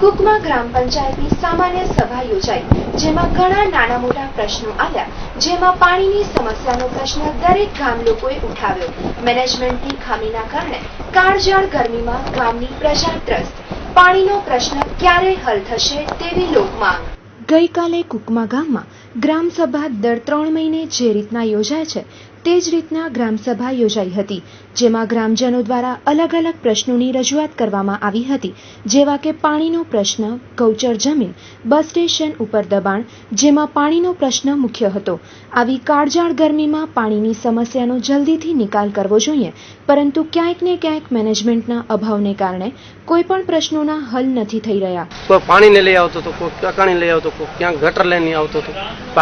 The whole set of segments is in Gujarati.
કુકમા ગ્રામ પંચાયતની સામાન્ય સભા યોજાઈ, જેમાં ઘણા નાના મોટા પ્રશ્નો આવ્યા, જેમાં પાણીની સમસ્યાનો પ્રશ્ન દરેક ગામ લોકોએ ઉઠાવ્યો। મેનેજમેન્ટની ખામીના કારણે કાળઝાળ ગરમીમાં ગામની પ્રજા ત્રસ્ત। પાણીનો પ્રશ્ન ક્યારે હલ થશે તેવી લોકમાંગ। ગઈકાલે કુકમા ગામમાં ગ્રામસભા દર 3 મહિને જે રીતના યોજાય છે તે જ રીતના ગ્રામસભા યોજાઈ હતી, જેમાં ગ્રામજનો દ્વારા અલગ અલગ પ્રશ્નોની રજૂઆત કરવામાં આવી હતી, જેવા કે પાણીનો પ્રશ્ન, ગૌચર જમીન, બસ સ્ટેશન ઉપર દબાણ, જેમાં પાણીનો પ્રશ્ન મુખ્ય હતો। આવી કાળઝાળ ગરમીમાં પાણીની સમસ્યાનો જલ્દીથી નિકાલ કરવો જોઈએ, પરંતુ ક્યાંક ને ક્યાંક મેનેજમેન્ટના અભાવને કારણે કોઈ પણ પ્રશ્નોના હલ નથી થઈ રહ્યા। કોઈ પાણીને લઈ આવતો હતો, કોઈ ટકાણી લઈ આવતો, કોઈ ક્યાંક ગટર લઈને આવતો હતો।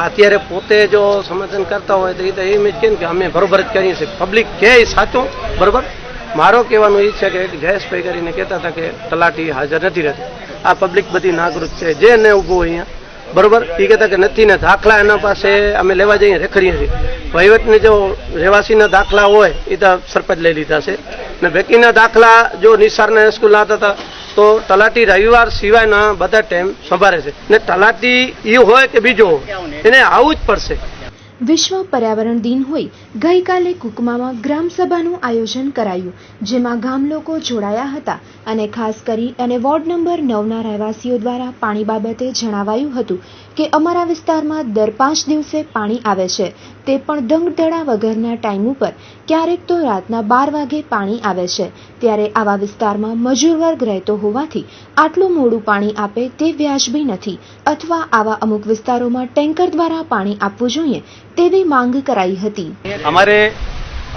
અત્યારે પોતે જો સમાધાન કરતા હોય તો એ એમ જ કે અમે બરોબર જ કરીએ છીએ, પબ્લિક કે સાચું બરોબર। મારો કહેવાનું એ છે કે જયેશભાઈ કરીને કહેતા હતા કે તલાટી હાજર નથી રહેતી, આ પબ્લિક બધી નાગરિક છે જે ને ઊભું અહીંયા બરોબર, એ કહેતા કે નથી ને દાખલા એના પાસે અમે લેવા જઈએ રેખડીએ છીએ। વહીવટની જો રહેવાસીના દાખલા હોય એ તો સરપંચ લઈ લીધા છે ને બાકીના દાખલા જો નિસારના સ્કૂલ આવતા હતા તો તલાટી રવિવાર સિવાયના બધા ટાઈમ સંભાળે છે ને તલાટી એ હોય કે બીજો હોય એને આવવું જ પડશે। વિશ્વ પર્યાવરણ દિન હોય ગઈકાલે કુકમામાં ગ્રામસભાનું આયોજન કરાયું, જેમાં ગામ લોકો જોડાયા હતા અને ખાસ કરી અને વોર્ડ નંબર 9ના રહેવાસીઓ દ્વારા પાણી બાબતે જણાવાયું હતું કે અમારા વિસ્તારમાં દર 5 દિવસે પાણી આવે છે, તે પણ દંગધડા વગરના ટાઈમ ઉપર, ક્યારેક તો રાતના 12 વાગે પાણી આવે છે। ત્યારે આવા વિસ્તારમાં મજૂર વર્ગ રહેતો હોવાથી આટલું મોડું પાણી આપે તે વ્યાજબી નથી, અથવા આવા અમુક વિસ્તારોમાં ટેન્કર દ્વારા પાણી આપવું જોઈએ તેવી માંગ કરાઈ હતી।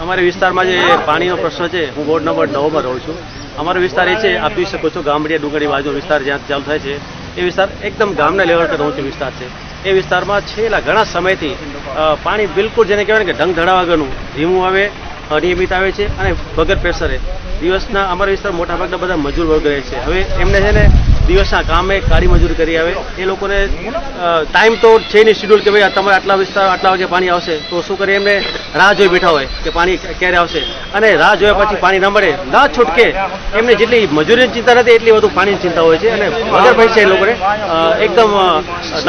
અમારે વિસ્તારમાં જે પાણીનો પ્રશ્ન છે, હું વોર્ડ નંબર 9માં રહું છું। અમારો વિસ્તાર એ છે, આપ જોઈ શકો છો, ગામડિયા ડુંગળી બાજુ વિસ્તાર જ્યાં ચાલુ થાય છે એ વિસ્તાર એકદમ ગામના લેવલ પર ઊંચો વિસ્તાર છે। એ વિસ્તારમાં છેલ્લા ઘણા સમયથી પાણી બિલકુલ જેને કહેવાય ને કે ઢંગધડા વગરનું ધીમું આવે, અનિયમિત આવે છે અને વગર પ્રેશરે દિવસના અમારા વિસ્તાર મોટાભાગના બધા મજૂર વર્ગ રહે છે। હવે એમને છે ને દિવસના કામે કાળી મજૂરી કરી આવે, એ લોકોને ટાઈમ તો છે નહીં શેડ્યુલ કે ભાઈ તમારે આટલા વિસ્તાર આટલા વાગે પાણી આવશે, તો શું કરે એમને રાહ જોઈ બેઠા હોય કે પાણી ક્યારે આવશે, અને રાહ જોયા પછી પાણી ન મળે ના છૂટકે એમને જેટલી મજૂરીની ચિંતા નથી એટલી વધુ પાણીની ચિંતા હોય છે, અને વગર પૈસે એ લોકોને એકદમ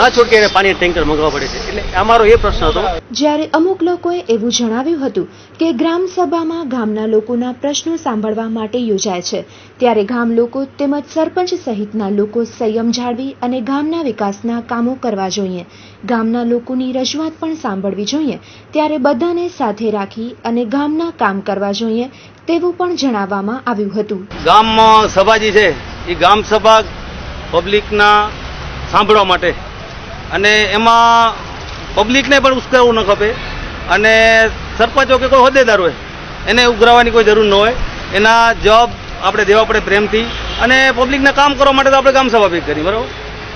ના છૂટકે એને પાણી ટેન્કર મંગાવવા પડે છે। એટલે અમારો એ પ્રશ્ન હતો। જ્યારે અમુક લોકોએ એવું જણાવ્યું હતું કે ગ્રામસભામાં ગામના લોકોના પ્રશ્નો સાંભળવા માટે યોજાય છે, ત્યારે ગામ લોકો તેમજ સરપંચ સહિતના લોકો સંયમ જાળવી અને ગામના વિકાસના કામો કરવા જોઈએ, ગામના લોકોની રજૂઆત પણ સાંભળવી જોઈએ, ત્યારે બધાને સાથે રાખી અને ગામના કામ કરવા જોઈએ તેવું પણ જણાવવામાં આવ્યું હતું। ગામમાં સભા જે છે એ ગામ સભા પબ્લિકના સાંભળવા માટે, અને એમાં પબ્લિકને પણ ઉશ્કેરવું ન ખપે, અને સરપંચો કે કોઈ હોદ્દેદાર હોય એને ઉઘરાવવાની કોઈ જરૂર ન હોય, એના જવાબ આપણે દેવા પડે પ્રેમથી, અને પબ્લિકના કામ કરવા માટે તો આપણે ગામ સભા ભેગી કરી બરાબર।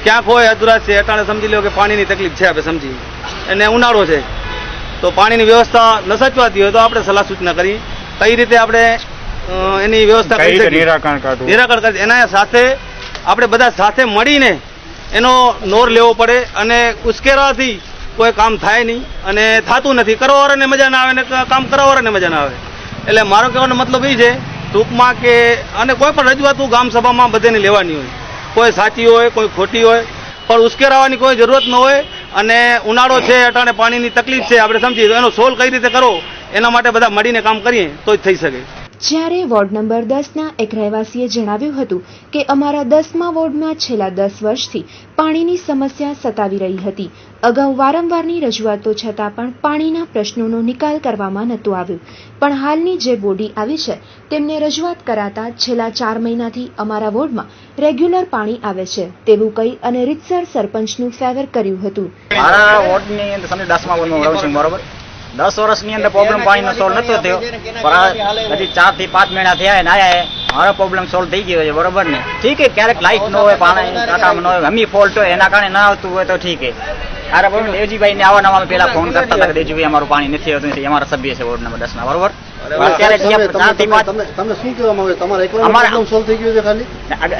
ક્યાંક હોય અધુરાશ છે, અટાણે સમજી લો કે પાણીની તકલીફ છે, આપણે સમજી, અને ઉનાળો છે તો પાણીની વ્યવસ્થા ન સચવાતી હોય તો આપણે સલાહ સૂચના કરી કઈ રીતે આપણે એની વ્યવસ્થા કરી શકીએ, નિરાકરણ કરી, એના સાથે આપણે બધા સાથે મળીને એનો નોર લેવો પડે, અને ઉશ્કેરવાથી કોઈ કામ થાય નહીં, અને થતું નથી, કરવાવાળાને મજા ના આવે ને કામ કરાવવાળાને મજા ના આવે। એટલે મારો કહેવાનો મતલબ એ છે ટૂંકમાં કે, અને કોઈ પણ રજૂઆત ગામ સભામાં બધાને લેવાની હોય, કોઈ સાચી હોય કોઈ ખોટી હોય, પણ ઉશ્કેરાવાની કોઈ જરૂરત ન હોય, અને ઉનાળો છે અટાણે પાણીની તકલીફ છે આપણે સમજીએ તો એનો સોલ્વ કઈ રીતે કરો એના માટે બધા મળીને કામ કરીએ તો જ થઈ શકે। જ્યારે વોર્ડ નંબર 10ના એક રહેવાસીએ જણાવ્યું હતું કે અમારા 10મા વોર્ડમાં છેલ્લા 10 વર્ષથી પાણીની સમસ્યા સતાવી રહી હતી, અગાઉ વારંવારની રજૂઆતો છતાં પણ પાણીના પ્રશ્નોનો નિકાલ કરવામાં નહોતું આવ્યું, પણ હાલની જે બોડી આવી છે તેમને રજૂઆત કરાતા છેલ્લા 4 મહિનાથી અમારા વોર્ડમાં રેગ્યુલર પાણી આવે છે તેવું કહી અને રીતસર સરપંચનું ફેવર કર્યું હતું। મારા વોર્ડની અંદર 10મા વોર્ડમાં રહું છું બરોબર, 10 વર્ષની અંદર પ્રોબ્લેમ પાણીનો સોલ્વ નતો થયો, પણ હજી 4 થી 5 મહિના થયા ને આયા હવે પ્રોબ્લેમ સોલ્વ થઈ ગયો છે બરોબર ને। ઠીક છે, ક્યારેક લાઇટ ન હોય, પાણી ટાંકામાં ન હોય, હમી ફોલ્ટ હોય એના કારણે ના આવતું હોય તો ઠીક છે। દેવજીભાઈ ને આવવાના પેલા ફોન કરતા હતા કે દેવજીભાઈ અમારું પાણી નથી આવતું, અમારા સભ્ય છે વોર્ડ નંબર 10ના બરોબર, અત્યારે જ્યાં 4 થી 5 તમને શું કહેવામાં આવે તમારા એકવાર અમારા- પ્રોબ્લેમ સોલ્વ થઈ ગયો છે ખાલી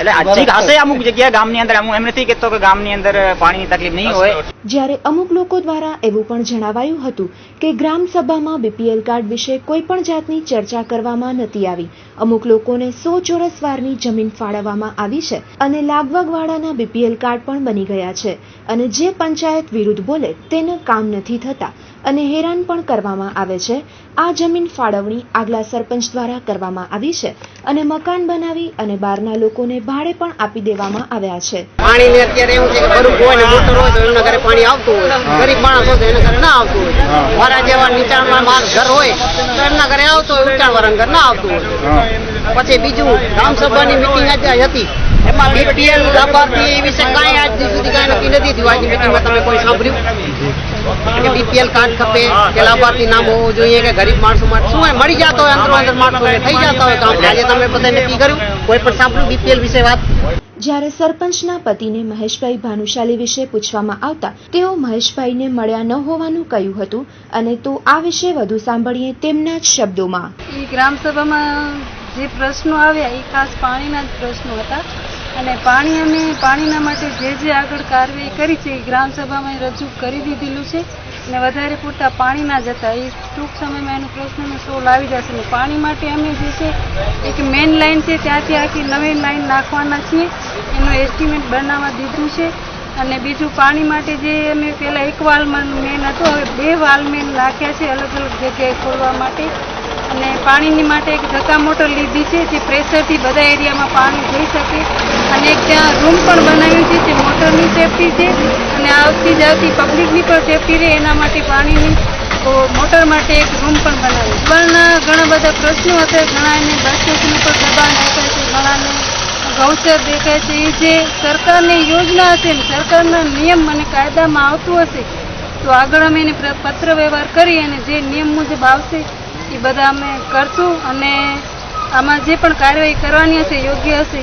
એટલે હજી હશે અમુક જગ્યાએ ગામની અંદર. હું એમ નથી કહેતો કે ગામની અંદર પાણીની તકલીફ નહીં હોય. જ્યારે અમુક લોકો દ્વારા એવું પણ જણાવાયું હતું કે ગ્રામ સભામાં બીપીએલ કાર્ડ વિશે કોઈ પણ જાતની ચર્ચા કરવામાં નથી આવી. અમુક લોકોને 100 ચોરસ વારની જમીન ફાળવવામાં આવી છે અને લાગવગવાળાના બીપીએલ કાર્ડ પણ બની ગયા છે અને જે પંચાયત વિરુદ્ધ બોલે તેને કામ નથી થતા અને હેરાન પણ કરવામાં આવે છે. આ જમીન ફાળવણી આગલા સરપંચ દ્વારા કરવામાં આવી છે અને મકાન બનાવી અને બહારના લોકોને ભાડે પણ આપી દેવામાં આવ્યા છે. પાણીની અત્યારે એવું છે કે બરું હોય ને મોટર હોય તો એમના ઘરે પાણી આવતું હોય, ગરીબ માણસ હોય તો એના ઘરે ના આવતું હોય. મારા જેવા નીચાણમાં માર ઘર હોય તો એમના ઘરે આવતો હોય, ઊંચાણવાળાના ઘર ના આવતું હોય. પછી બીજું ગ્રામસભાની મિટિંગ આજે હતી એમાં બીપીએલ લાભાર્થી એ વિશે કાંઈ આજ સુધી કાંઈ નક્કી નથી થયું. આજની મિટિંગમાં તમે કોઈ સાંભળ્યું કે બીપીએલ કાર્ડ ખપે કે લાભાર્થી નામ હોવું જોઈએ કે ગરીબ માણસો માટે શું હોય મળી જતો હોય અંદરો અંદર માણસોને થઈ જતા હોય કામ. આજે તમે બધા નક્કી કર્યું કોઈ પણ સાંભળ્યું બીપીએલ વિશે વાત? જ્યારે સરપંચના પતિને મહેશભાઈ ભાનુશાલી વિશે પૂછવામાં આવતા તેઓ મહેશભાઈને મળ્યા ન હોવાનું કહ્યું હતું અને તો આ વિશે વધુ સાંભળીએ તેમના જ શબ્દોમાં. એ ગ્રામસભામાં જે પ્રશ્નો આવ્યા એ ખાસ પાણીના જ પ્રશ્નો હતા અને પાણીના માટે જે આગળ કાર્યવાહી કરી છે એ ગ્રામસભામાં રજૂ કરી દીધેલું છે અને વધારે પૂરતા પાણીના જ હતા. એ ટૂંક સમયમાં એનો પ્રશ્નનો સોલ્વ આવી જશે અને પાણી માટે અમે જે છે એક મેઇન લાઇન છે ત્યાંથી આખી નવી લાઇન નાખવાના છીએ, એનું એસ્ટિમેટ બનાવવા દીધું છે. અને બીજું પાણી માટે જે અમે પહેલાં એક વાલ્વમાં મેન હતો હવે 2 વાલ્વ મેન નાખ્યા છે અલગ અલગ જગ્યાએ ખોલવા માટે. અને પાણીની માટે એક ધક્કા મોટર લીધી છે જે પ્રેશરથી બધા એરિયામાં પાણી જઈ શકે અને એક ત્યાં રૂમ પણ બનાવ્યું છે જે મોટરની સેફટી છે અને આવતી જતી પબ્લિકની પણ સેફટી રહે એના માટે પાણીની મોટર માટે એક રૂમ પણ બનાવ્યું. પણ ઘણા બધા પ્રશ્નો હતા, ઘણાને બસ સ્ટેશન ઉપર દબાણ દેખાય છે, ઘણાને ગૌચર દેખાય છે. એ જે સરકારની યોજના હશે ને સરકારના નિયમ અને કાયદામાં આવતું હશે તો આગળ અમે એને પત્ર વ્યવહાર કરી અને જે નિયમ મુજબ આવશે એ બધા અમે કરશું અને આમાં જે પણ કાર્યવાહી કરવાની હશે યોગ્ય હશે